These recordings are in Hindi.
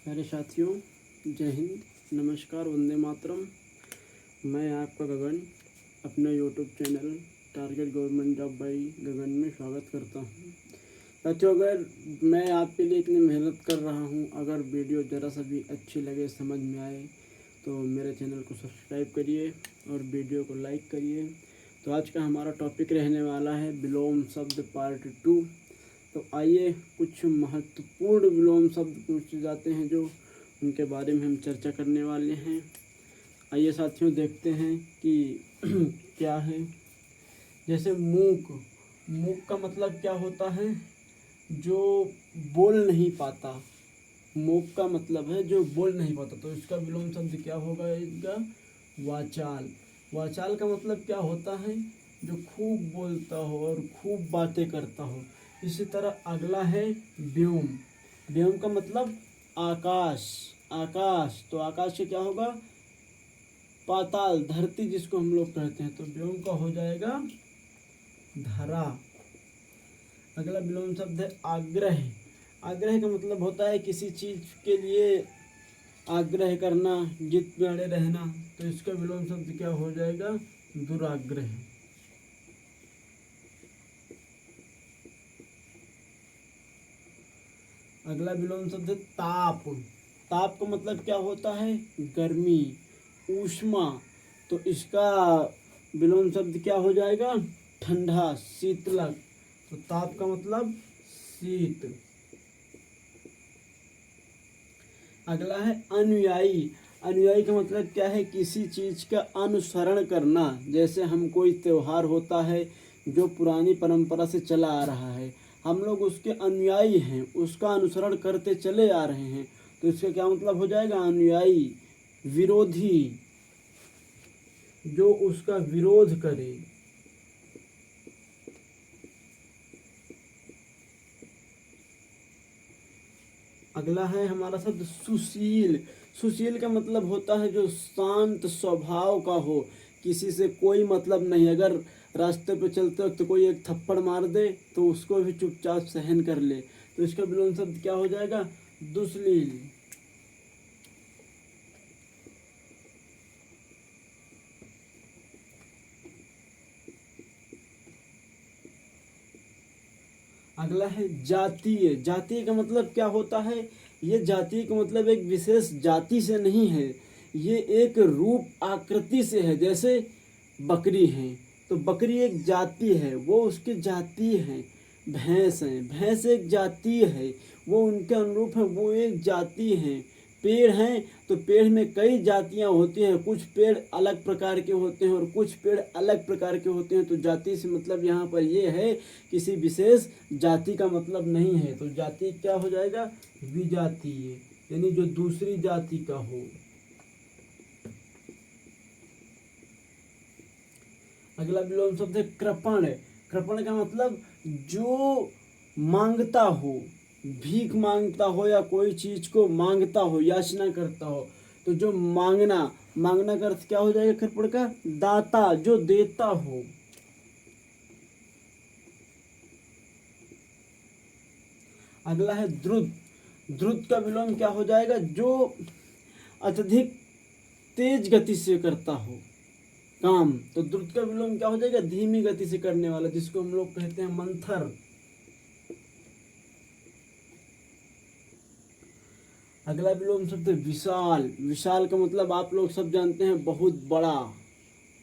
प्यारे साथियों, जय हिंद, नमस्कार, वंदे मातरम। मैं आपका गगन अपने YouTube channel target government job by Gagan में स्वागत करता हूं। साथियों, अगर मैं आपके लिए इतनी मेहनत कर रहा हूं, अगर वीडियो ज़रा सा भी अच्छी लगे, समझ में आए, तो मेरे चैनल को सब्सक्राइब करिए और वीडियो को लाइक करिए। तो आज का हमारा टॉपिक रहने वाला है विलोम शब्द पार्ट 2। तो आइए कुछ महत्वपूर्ण विलोम शब्द पूछे जाते हैं जो उनके बारे में हम चर्चा करने वाले हैं। आइए साथियों, देखते हैं कि क्या है। जैसे मूक। मूक का मतलब क्या होता है? जो बोल नहीं पाता। मूक का मतलब है जो बोल नहीं पाता, तो इसका विलोम शब्द क्या होगा? इसका वाचाल। वाचाल का मतलब क्या होता है? जो खूब बोलता हो और खूब बातें करता हो। इसी तरह अगला है व्योम। व्योम का मतलब आकाश। आकाश, तो आकाश से क्या होगा? पाताल, धरती जिसको हम लोग कहते हैं। तो व्योम का हो जाएगा धरा। अगला विलोम शब्द है आग्रह। आग्रह का मतलब होता है किसी चीज के लिए आग्रह करना, जिद पे अड़े रहना। तो इसका विलोम शब्द क्या हो जाएगा? दुराग्रह। अगला विलोम शब्द है ताप। ताप का मतलब क्या होता है? गर्मी, ऊष्मा। तो इसका विलोम शब्द क्या हो जाएगा? ठंडा, शीतलक। तो ताप का मतलब शीत। अगला है अनुयायी। अनुयायी का मतलब क्या है? किसी चीज का अनुसरण करना। जैसे हम कोई त्योहार होता है जो पुरानी परंपरा से चला आ रहा है, हम लोग उसके अनुयायी हैं, उसका अनुसरण करते चले आ रहे हैं। तो इसका क्या मतलब हो जाएगा? अनुयायी। विरोधी, जो उसका विरोध करे। अगला है हमारा शब्द सुशील। सुशील का मतलब होता है जो शांत स्वभाव का हो, किसी से कोई मतलब नहीं। अगर रास्ते पे चलते वक्त कोई एक थप्पड़ मार दे तो उसको भी चुपचाप सहन कर ले। तो इसका विलोम शब्द क्या हो जाएगा? दुश्लील। अगला है जातीय। जातीय का मतलब क्या होता है? ये जातीय का मतलब एक विशेष जाति से नहीं है, ये एक रूप आकृति से है। जैसे बकरी है, तो बकरी एक जाति है, वो उसकी जाति है। भैंस है, भैंस एक जाति है, वो उनके अनुरूप है, वो एक जाति है। पेड़ हैं, तो पेड़ में कई जातियां होती हैं, कुछ पेड़ अलग प्रकार के होते हैं और कुछ पेड़ अलग प्रकार के होते हैं। तो जाति से मतलब यहाँ पर ये है किसी विशेष जाति का मतलब नहीं है। तो जाति क्या हो जाएगा? विजातीय, यानी जो दूसरी जाति का हो। अगला विलोम शब्द है कृपण। कृपण का मतलब जो मांगता हो, भीख मांगता हो या कोई चीज को मांगता हो, याचना करता हो। तो जो मांगना, मांगना का अर्थ क्या हो जाएगा कृपण का? दाता, जो देता हो। अगला है द्रुत। द्रुत का विलोम क्या हो जाएगा? जो अत्यधिक तेज गति से करता हो काम। तो द्रुत का विलोम क्या हो जाएगा? धीमी गति से करने वाला, जिसको हम लोग कहते हैं मंथर। अगला विलोम शब्द विशाल। विशाल का मतलब आप लोग सब जानते हैं, बहुत बड़ा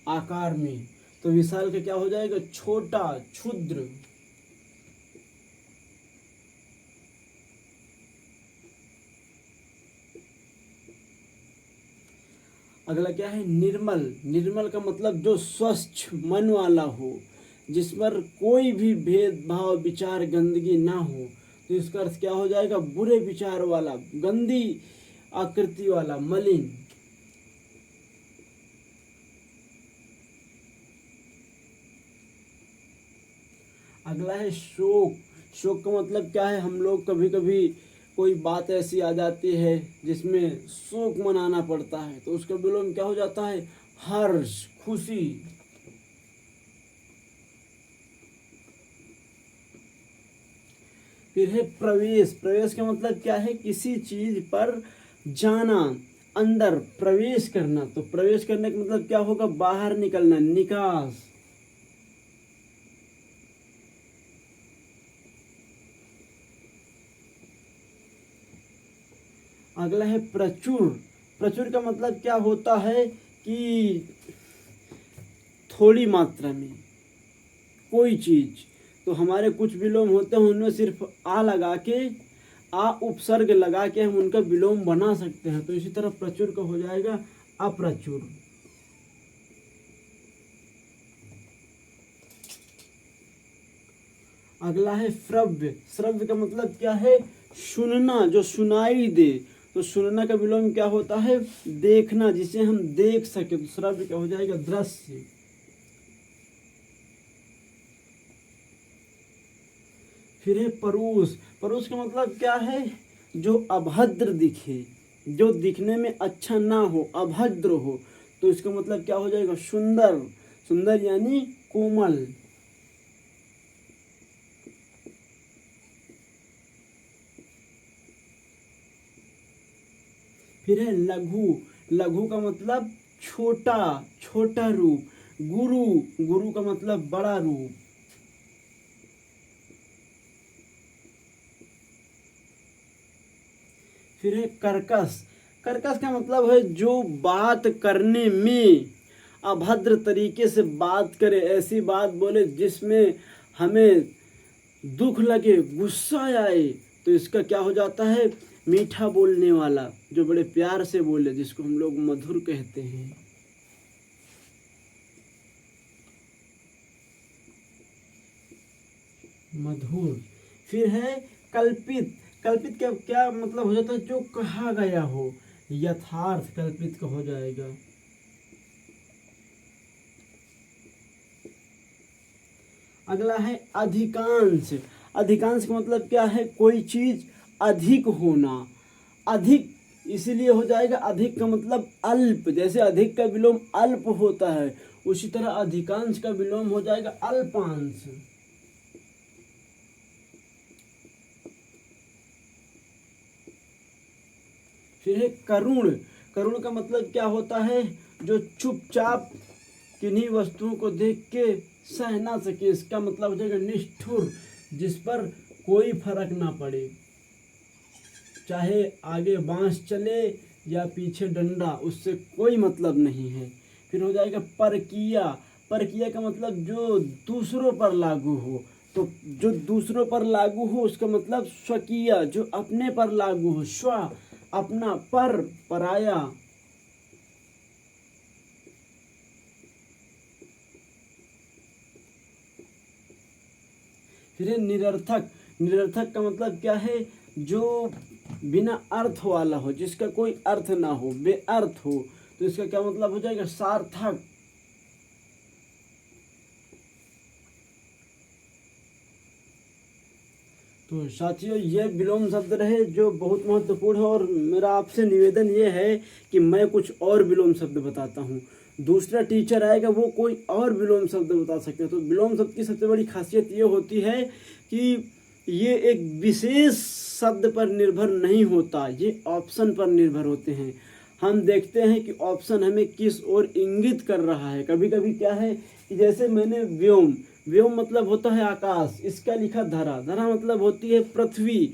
आकार में। तो विशाल का क्या हो जाएगा? छोटा, क्षुद्र। अगला क्या है? निर्मल। निर्मल का मतलब जो स्वच्छ मन वाला हो, जिस पर कोई भी भेदभाव, विचार, गंदगी ना हो। तो इसका अर्थ क्या हो जाएगा? बुरे विचार वाला, गंदी आकृति वाला, मलिन। अगला है शोक। शोक का मतलब क्या है? हम लोग कभी कभी कोई बात ऐसी आ जाती है जिसमें शोक मनाना पड़ता है, तो उसका विलोम क्या हो जाता है? हर्ष, खुशी। फिर है प्रवेश। प्रवेश का मतलब क्या है? किसी चीज पर जाना, अंदर प्रवेश करना। तो प्रवेश करने का मतलब क्या होगा? बाहर निकलना, निकास। अगला है प्रचुर। प्रचुर का मतलब क्या होता है कि थोड़ी मात्रा में कोई चीज। तो हमारे कुछ विलोम होते हैं, उनमें सिर्फ आ लगा के, आ उपसर्ग लगा के हम उनका विलोम बना सकते हैं। तो इसी तरह प्रचुर का हो जाएगा अप्रचुर। अगला है श्रव्य। श्रव्य का मतलब क्या है? सुनना, जो सुनाई दे। तो सुनना का विलोम क्या होता है? देखना, जिसे हम देख सके। तो श्रव्य का हो जाएगा दृश्य। फिर है परुष। परुष का मतलब क्या है? जो अभद्र दिखे, जो दिखने में अच्छा ना हो, अभद्र हो। तो इसका मतलब क्या हो जाएगा? सुंदर। सुंदर यानी कोमल। फिर है लघु। लघु का मतलब छोटा, छोटा रूप। गुरु। गुरु का मतलब बड़ा रूप। फिर है कर्कश। कर्कश का मतलब है जो बात करने में अभद्र तरीके से बात करे, ऐसी बात बोले जिसमें हमें दुख लगे, गुस्सा आए। तो इसका क्या हो जाता है? मीठा बोलने वाला, जो बड़े प्यार से बोले, जिसको हम लोग मधुर कहते हैं। मधुर। फिर है कल्पित। कल्पित का क्या मतलब हो जाता है? जो कहा गया हो, यथार्थ कल्पित का हो जाएगा। अगला है अधिकांश। अधिकांश का मतलब क्या है? कोई चीज अधिक होना। अधिक इसीलिए हो जाएगा, अधिक का मतलब अल्प। जैसे अधिक का विलोम अल्प होता है, उसी तरह अधिकांश का विलोम हो जाएगा अल्पांश। फिर है करुण। करुण का मतलब क्या होता है? जो चुपचाप किन्हीं वस्तुओं को देख के सह ना सके। इसका मतलब हो जाएगा निष्ठुर, जिस पर कोई फर्क ना पड़े, चाहे आगे बांस चले या पीछे डंडा, उससे कोई मतलब नहीं है। फिर हो जाएगा परकिया। परकिया का मतलब जो दूसरों पर लागू हो। तो जो दूसरों पर लागू हो उसका मतलब स्वकीय, जो अपने पर लागू हो। स्व अपना, पर पराया। फिर है निरर्थक। निरर्थक का मतलब क्या है? जो बिना अर्थ वाला हो, जिसका कोई अर्थ ना हो, बेअर्थ हो। तो इसका क्या मतलब हो जाएगा? सार्थक। तो साथियों, ये विलोम शब्द रहे जो बहुत महत्वपूर्ण है, और मेरा आपसे निवेदन ये है कि मैं कुछ और विलोम शब्द बताता हूँ। दूसरा टीचर आएगा, वो कोई और विलोम शब्द बता सकते हैं। तो विलोम शब्द की सबसे बड़ी खासियत ये होती है कि ये एक विशेष शब्द पर निर्भर नहीं होता, ये ऑप्शन पर निर्भर होते हैं। हम देखते हैं कि ऑप्शन हमें किस ओर इंगित कर रहा है। कभी कभी क्या है कि जैसे मैंने व्योम, व्योम मतलब होता है आकाश, इसका लिखा धरा। धरा मतलब होती है पृथ्वी।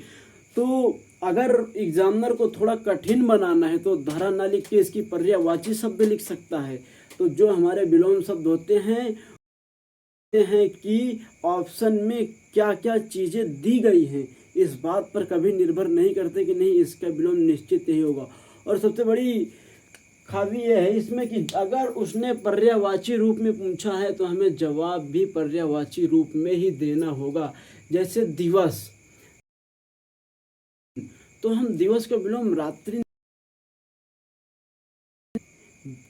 तो अगर एग्जामिनर को थोड़ा कठिन बनाना है तो धरा ना लिख के इसकी पर्यायवाची शब्द लिख सकता है। तो जो हमारे विलोम शब्द होते हैं कि ऑप्शन में क्या क्या चीजें दी गई हैं, इस बात पर कभी निर्भर नहीं करते कि नहीं इसका विलोम निश्चित ही होगा। और सबसे बड़ी खामी यह है इसमें कि अगर उसने पर्यायवाची रूप में पूछा है तो हमें जवाब भी पर्यायवाची रूप में ही देना होगा। जैसे दिवस, तो हम दिवस का विलोम रात्रि,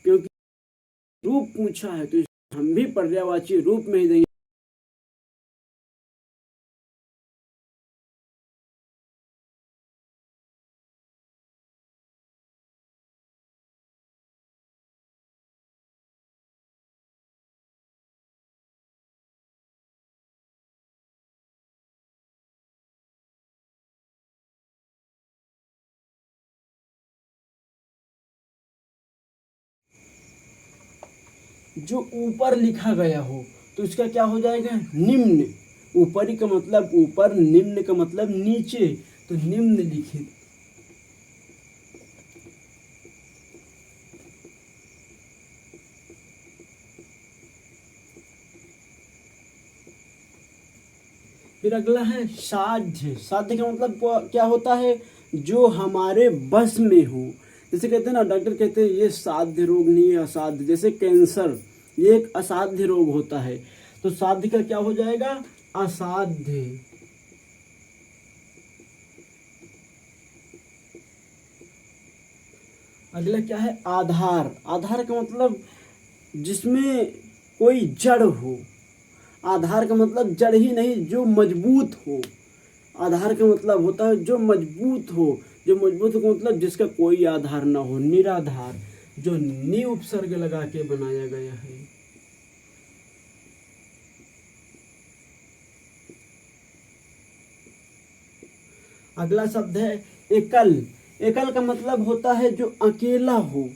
क्योंकि रूप पूछा है तो हम भी पर्यायवाची रूप में ही देंगे। जो ऊपर लिखा गया हो तो इसका क्या हो जाएगा, निम्न। ऊपरी का मतलब ऊपर, निम्न का मतलब नीचे, तो निम्नलिखित। फिर अगला है साध्य। साध्य का मतलब क्या होता है, जो हमारे बस में हो। जैसे कहते हैं ना, डॉक्टर कहते हैं ये साध्य रोग नहीं है, असाध्य। जैसे कैंसर, ये एक असाध्य रोग होता है, तो साध्य का क्या हो जाएगा, असाध्य। अगला क्या है, आधार। आधार का मतलब जिसमें कोई जड़ हो। आधार का मतलब जड़ ही नहीं, जो मजबूत हो। आधार का मतलब होता है जो मजबूत हो। जो मजबूत हो मतलब जिसका कोई आधार ना हो, निराधार, जो नि उपसर्ग लगा के बनाया गया है। अगला शब्द है एकल। एकल का मतलब होता है जो अकेला हो।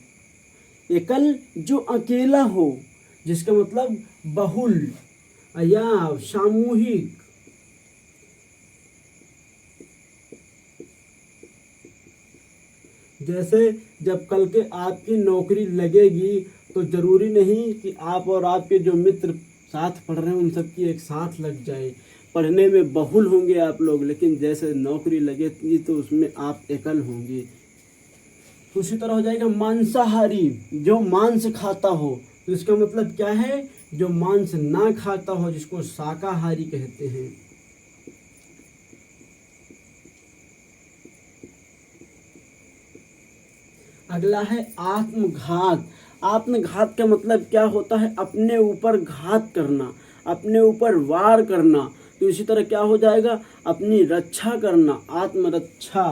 एकल जो अकेला हो, जिसका मतलब बहुल या सामूहिक। जैसे जब कल के आपकी नौकरी लगेगी तो जरूरी नहीं कि आप और आपके जो मित्र साथ पढ़ रहे हैं उन सबकी एक साथ लग जाए। पढ़ने में बहुल होंगे आप लोग, लेकिन जैसे नौकरी लगेगी तो उसमें आप एकल होंगे। उसी तरह हो जाएगा मांसाहारी, जो मांस खाता हो। तो इसका मतलब क्या है, जो मांस ना खाता हो, जिसको शाकाहारी कहते हैं। अगला है आत्मघात। आत्मघात का मतलब क्या होता है, अपने ऊपर घात करना, अपने ऊपर वार करना। तो इसी तरह क्या हो जाएगा, अपनी रक्षा करना, आत्मरक्षा।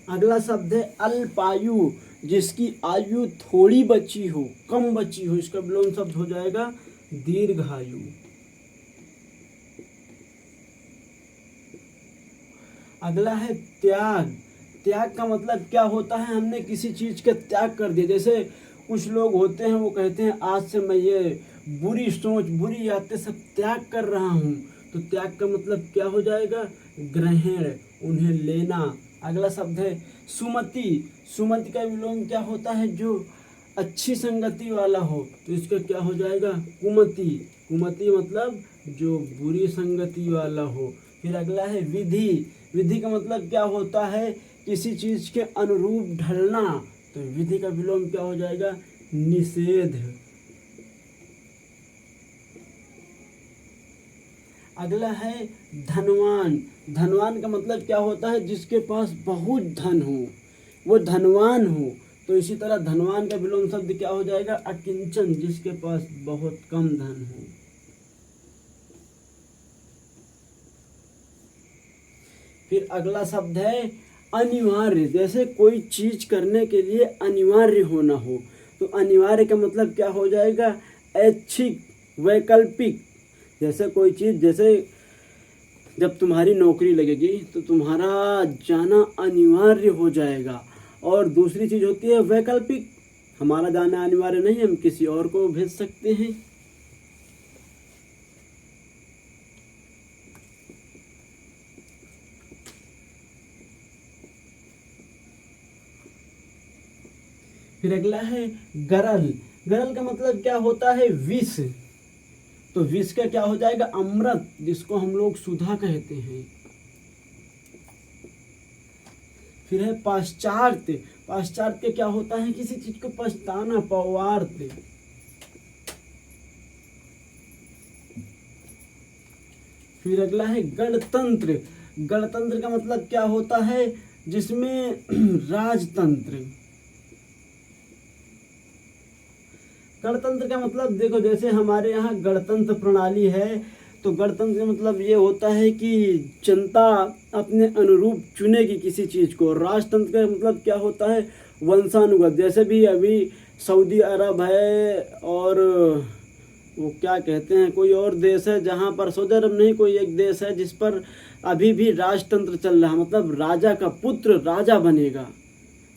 अगला शब्द है अल्पायु, जिसकी आयु थोड़ी बची हो, कम बची हो। इसका विलोम शब्द हो जाएगा दीर्घायु। अगला है त्याग। त्याग का मतलब क्या होता है, हमने किसी चीज का त्याग कर दिया। जैसे कुछ लोग होते हैं, वो कहते हैं आज से मैं ये बुरी सोच, बुरी आदतें सब त्याग कर रहा हूँ। तो त्याग का मतलब क्या हो जाएगा, ग्रहण, उन्हें लेना। अगला शब्द है सुमति। सुमति का विलोम क्या होता है, जो अच्छी संगति वाला हो। तो इसका क्या हो जाएगा, कुमति। कुमति मतलब जो बुरी संगति वाला हो। फिर अगला है विधि। विधि का मतलब क्या होता है, किसी चीज के अनुरूप ढलना। तो विधि का विलोम क्या हो जाएगा, निषेध। अगला है धनवान। धनवान का मतलब क्या होता है, जिसके पास बहुत धन हो, वो धनवान हो। तो इसी तरह धनवान का विलोम शब्द क्या हो जाएगा, अकिंचन, जिसके पास बहुत कम धन हो। फिर अगला शब्द है अनिवार्य। जैसे कोई चीज करने के लिए अनिवार्य होना हो, तो अनिवार्य का मतलब क्या हो जाएगा, ऐच्छिक, वैकल्पिक। जैसे कोई चीज, जैसे जब तुम्हारी नौकरी लगेगी तो तुम्हारा जाना अनिवार्य हो जाएगा। और दूसरी चीज होती है वैकल्पिक, हमारा जाना अनिवार्य नहीं, हम किसी और को भेज सकते हैं। फिर अगला है गरल। गरल का मतलब क्या होता है, विष। तो विष का क्या हो जाएगा, अमृत, जिसको हम लोग सुधा कहते हैं। फिर है पाश्चात्य। पाश्चात्य क्या होता है, किसी चीज को पछताना, पौवार्त्य। फिर अगला है गणतंत्र। गणतंत्र का मतलब क्या होता है, जिसमें राजतंत्र। गणतंत्र का मतलब देखो, जैसे हमारे यहाँ गणतंत्र प्रणाली है, तो गणतंत्र का मतलब ये होता है कि जनता अपने अनुरूप चुनेगी किसी चीज को। राजतंत्र का मतलब क्या होता है, वंशानुगत। जैसे भी अभी सऊदी अरब है और वो क्या कहते हैं, कोई और देश है जहाँ पर सऊदी अरब नहीं, कोई एक देश है जिस पर अभी भी राजतंत्र चल रहा है, मतलब राजा का पुत्र राजा बनेगा,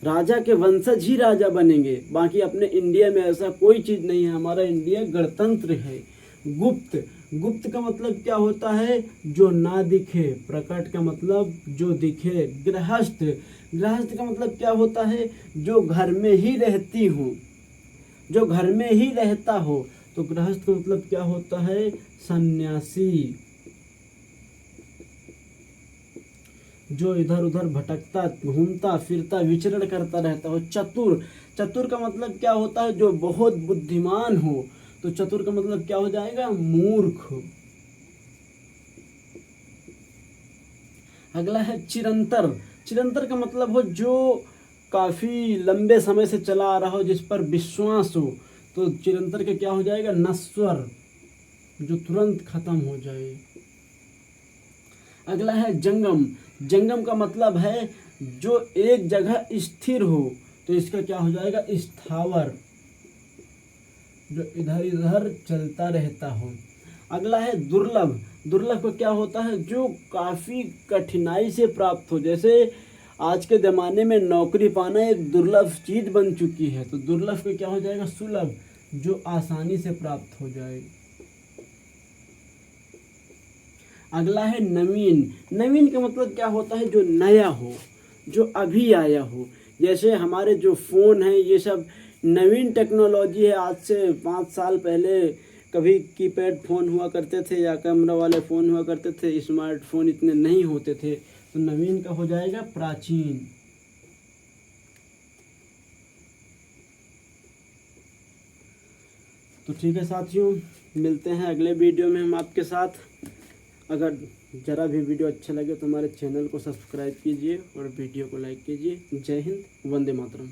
राजा के वंशज ही राजा बनेंगे। बाकी अपने इंडिया में ऐसा कोई चीज़ नहीं है, हमारा इंडिया गणतंत्र है। गुप्त, गुप्त का मतलब क्या होता है, जो ना दिखे। प्रकट का मतलब जो दिखे। गृहस्थ, गृहस्थ का मतलब क्या होता है, जो घर में ही रहती हो, जो घर में ही रहता हो। तो गृहस्थ का मतलब क्या होता है, सन्यासी, जो इधर उधर भटकता, घूमता फिरता, विचरण करता रहता हो। चतुर, चतुर का मतलब क्या होता है, जो बहुत बुद्धिमान हो। तो चतुर का मतलब क्या हो जाएगा, मूर्ख। अगला है चिरंतर, चिरंतर का मतलब हो जो काफी लंबे समय से चला आ रहा हो, जिस पर विश्वास हो। तो चिरंतर के क्या हो जाएगा, नश्वर, जो तुरंत खत्म हो जाए। अगला है जंगम, जंगम का मतलब है जो एक जगह स्थिर हो। तो इसका क्या हो जाएगा, स्थावर, जो इधर उधर चलता रहता हो। अगला है दुर्लभ, दुर्लभ का क्या होता है, जो काफी कठिनाई से प्राप्त हो। जैसे आज के ज़माने में नौकरी पाना एक दुर्लभ चीज बन चुकी है। तो दुर्लभ का क्या हो जाएगा, सुलभ, जो आसानी से प्राप्त हो जाए। अगला है नवीन, नवीन का मतलब क्या होता है, जो नया हो, जो अभी आया हो। जैसे हमारे जो फ़ोन है ये सब नवीन टेक्नोलॉजी है। आज से 5 साल पहले कभी कीपैड फ़ोन हुआ करते थे या कैमरा वाले फ़ोन हुआ करते थे, स्मार्टफोन इतने नहीं होते थे। तो नवीन का हो जाएगा प्राचीन। तो ठीक है साथियों, मिलते हैं अगले वीडियो में हम आपके साथ। अगर ज़रा भी वीडियो अच्छा लगे तो हमारे चैनल को सब्सक्राइब कीजिए और वीडियो को लाइक कीजिए। जय हिंद, वंदे मातरम।